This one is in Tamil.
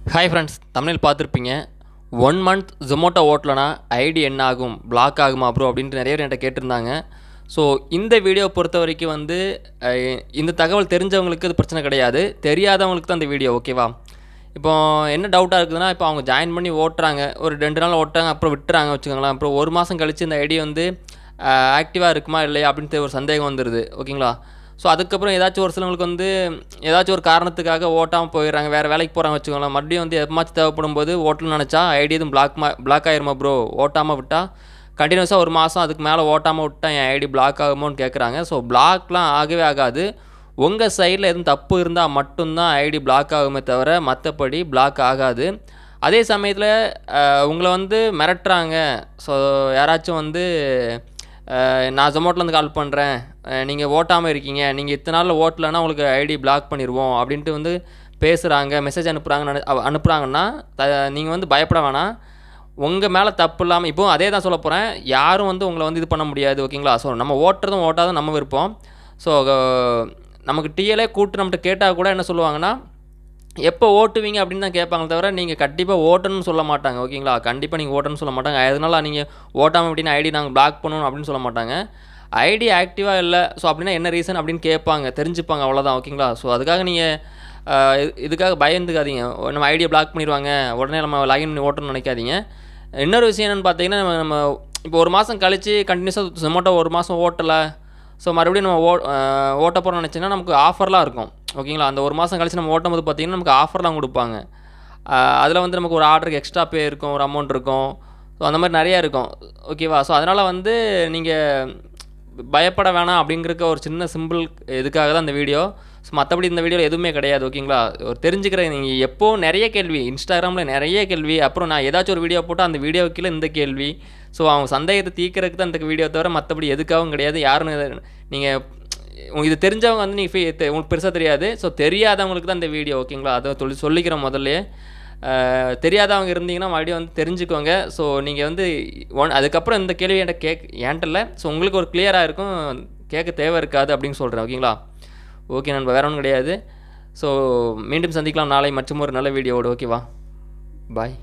ஹாய் ஃப்ரெண்ட்ஸ், தமிழில் பார்த்துருப்பீங்க. 1 மந்த் ஜொமேட்டோ ஓட்டலனா ஐடி என்ன ஆகும், பிளாக் ஆகுமா ப்ரோ அப்படின்ட்டு நிறைய பேர் என்கிட்ட கேட்டிருந்தாங்க. ஸோ இந்த வீடியோ பொறுத்த வரைக்கும் வந்து இந்த தகவல் தெரிஞ்சவங்களுக்கு அது பிரச்சனை கிடையாது, தெரியாதவங்களுக்கு தான் இந்த வீடியோ. ஓகேவா? இப்போ என்ன டவுட்டாக இருக்குதுன்னா, இப்போ அவங்க ஜாயின் பண்ணி ஓட்டுறாங்க, ஒரு 2 நாள் ஓட்டுறாங்க, அப்புறம் விட்டுறாங்க வச்சுக்கோங்களேன். அப்புறம் 1 மாதம் கழித்து இந்த ஐடி வந்து ஆக்டிவாக இருக்குமா இல்லையா அப்படின்ட்டு ஒரு சந்தேகம் வந்துடுது. ஓகேங்களா? ஸோ அதுக்கப்புறம் ஏதாச்சும் ஒரு சிலவங்களுக்கு வந்து ஏதாச்சும் ஒரு காரணத்துக்காக ஓட்டாமல் போயிடுறாங்க, வேறு வேலைக்கு போகிறாங்க வச்சுக்கோங்களேன். மறுபடியும் வந்து எப்பமாச்சும் தேவைப்படும் போது ஓட்டணும்னு நினச்சா ஐடி எதுவும் பிளாக் ஆயிருமா ப்ரோ, ஓட்டாமல் விட்டால் கண்டினியூஸாக 1 மாதம் அதுக்கு மேலே ஓட்டாமல் விட்டால் என் ஐடி பிளாக் ஆகுமோன்னு கேட்குறாங்க. ஸோ பிளாக்லாம் ஆகவே ஆகாது. உங்கள் சைடில் எதுவும் தப்பு இருந்தால் மட்டும்தான் ஐடி பிளாக் ஆகுமே தவிர மற்றபடி பிளாக் ஆகாது. அதே சமயத்தில் உங்களை வந்து மிரட்டுறாங்க. ஸோ யாராச்சும் வந்து நான் ஜொமேட்டோலேருந்து கால் பண்ணுறேன், நீங்கள் ஓட்டாமல் இருக்கீங்க, நீங்கள் இத்தனை நாளில் ஓட்டலைன்னா உங்களுக்கு ஐடி பிளாக் பண்ணிடுவோம் அப்படின்ட்டு வந்து பேசுகிறாங்க, மெசேஜ் அனுப்புகிறாங்கன்னா நீங்கள் வந்து பயப்பட வேணாம். உங்கள் மேலே தப்பு இல்லாமல் இப்போது அதே தான் சொல்ல போகிறேன். யாரும் வந்து உங்களை வந்து இது பண்ண முடியாது. ஓகேங்களா? ஸோ நம்ம ஓட்டுறதும் ஓட்டாதும் நம்ம விருப்பம். ஸோ நமக்கு டிஎல்ஏ கூப்பிட்டு நம்மகிட்ட கேட்டால் கூட என்ன சொல்லுவாங்கன்னா, எப்போ ஓட்டுவீங்க அப்படின்னு தான் கேட்பாங்க தவிர நீங்கள் கண்டிப்பாக ஓட்டணும்னு சொல்ல மாட்டாங்க. ஓகேங்களா? கண்டிப்பாக நீங்கள் ஓட்டணும்னு சொல்ல மாட்டாங்க. அதனால நீங்கள் ஓட்டாமல் அப்படின்னு ஐடி நாங்கள் பிளாக் பண்ணணும் அப்படின்னு சொல்ல மாட்டாங்க. ஐடி ஆக்டிவாக இல்லை, ஸோ அப்படின்னா என்ன ரீசன் அப்படின்னு கேட்பாங்க, தெரிஞ்சுப்பாங்க, அவ்வளோதான். ஓகேங்களா? ஸோ அதுக்காக நீங்கள் இதுக்காக பயந்துக்காதீங்க. நம்ம ஐடியை பிளாக் பண்ணிடுவாங்க, உடனே நம்ம லாகின் பண்ணி ஓட்டணும்னு நினைக்காதீங்க. இன்னொரு விஷயம் என்னென்னு பார்த்தீங்கன்னா, நம்ம இப்போ 1 மாதம் கழித்து கண்டினியூஸாக ஜொமேட்டோ 1 மாதம் ஓட்டலை, ஸோ மறுபடியும் நம்ம ஓட்ட போகிறோம்னு நினச்சிங்கன்னா நமக்கு ஆஃபர்லாம் இருக்கும். ஓகேங்களா? அந்த 1 மாதம் கழிச்சு நம்ம ஓட்டும்போது பார்த்திங்கன்னா நமக்கு ஆஃபர்லாம் கொடுப்பாங்க. அதில் வந்து நமக்கு ஒரு ஆர்டருக்கு எக்ஸ்ட்ரா பே இருக்கும், ஒரு அமௌண்ட் இருக்கும். ஸோ அந்த மாதிரி நிறையா இருக்கும். ஓகேவா? ஸோ அதனால் வந்து நீங்கள் பயப்பட வேணாம் அப்படிங்கிறக்க ஒரு சின்ன சிம்பிள் இதுக்காக தான் இந்த வீடியோ. ஸோ மற்றபடி இந்த வீடியோவில் எதுவுமே கிடையாது. ஓகேங்களா? ஒரு தெரிஞ்சுக்கிறேன். நீங்கள் எப்போவும் நிறைய கேள்வி, இன்ஸ்டாகிராமில் நிறைய கேள்வி, அப்புறம் நான் ஏதாச்சும் ஒரு வீடியோ போட்டால் அந்த வீடியோவுக்கு கீழே இந்த கேள்வி. ஸோ அவங்க சந்தேகத்தை தீர்க்கறதுக்கு தான் இந்த வீடியோ தவிர மற்றபடி எதுக்காகவும் கிடையாது. யாரும் நீங்கள் இது தெரிஞ்சவங்க வந்து நீங்கள் உங்களுக்கு பெருசாக தெரியாது. ஸோ தெரியாதவங்களுக்கு தான் இந்த வீடியோ. ஓகேங்களா? அதை சொல்லிக்கிறேன் முதல்ல. தெரியாதவங்க இருந்தீங்கன்னா மறுபடியும் வந்து தெரிஞ்சுக்கோங்க. ஸோ நீங்கள் வந்து அதுக்கப்புறம் இந்த கேள்வி என்கிட்ட இல்லை. ஸோ உங்களுக்கு ஒரு கிளியராக இருக்கும், கேட்க தேவை இருக்காது அப்படின்னு சொல்கிறேன். ஓகேங்களா? ஓகே நண்பா, வேற ஒன்றும் கிடையாது. ஸோ மீண்டும் சந்திக்கலாம் நாளை மற்றும் ஒரு நல்ல வீடியோவோடு. ஓகேவா? பாய்.